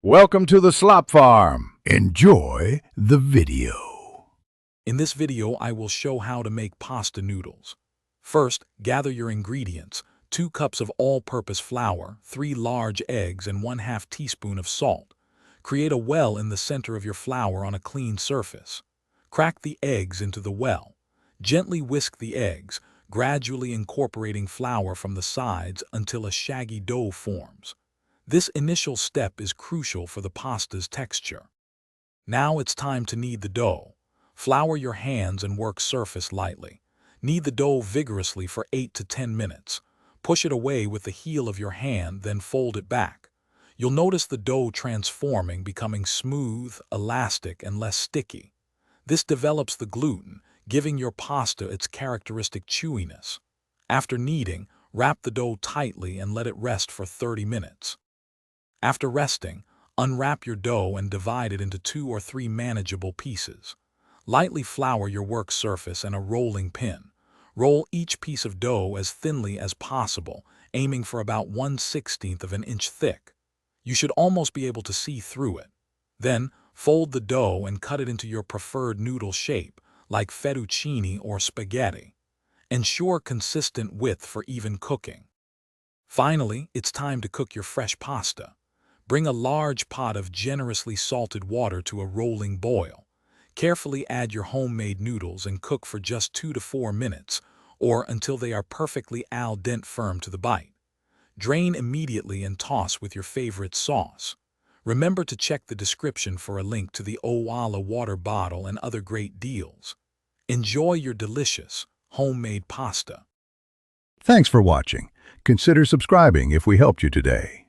Welcome to the Slop Farm. Enjoy the video. In this video, I will show how to make pasta noodles. First, gather your ingredients: 2 cups of all-purpose flour, 3 large eggs, and 1/2 teaspoon of salt. Create a well in the center of your flour on a clean surface. Crack the eggs into the well. Gently whisk the eggs, gradually incorporating flour from the sides until a shaggy dough forms. This initial step is crucial for the pasta's texture. Now it's time to knead the dough. Flour your hands and work surface lightly. Knead the dough vigorously for 8 to 10 minutes. Push it away with the heel of your hand, then fold it back. You'll notice the dough transforming, becoming smooth, elastic, and less sticky. This develops the gluten, giving your pasta its characteristic chewiness. After kneading, wrap the dough tightly and let it rest for 30 minutes. After resting, unwrap your dough and divide it into 2 or 3 manageable pieces. Lightly flour your work surface and a rolling pin. Roll each piece of dough as thinly as possible, aiming for about 1/16 of an inch thick. You should almost be able to see through it. Then, fold the dough and cut it into your preferred noodle shape, like fettuccine or spaghetti. Ensure consistent width for even cooking. Finally, it's time to cook your fresh pasta. Bring a large pot of generously salted water to a rolling boil. Carefully add your homemade noodles and cook for just 2 to 4 minutes, or until they are perfectly al dente firm to the bite. Drain immediately and toss with your favorite sauce. Remember to check the description for a link to the Owala water bottle and other great deals. Enjoy your delicious, homemade pasta. Thanks for watching. Consider subscribing if we helped you today.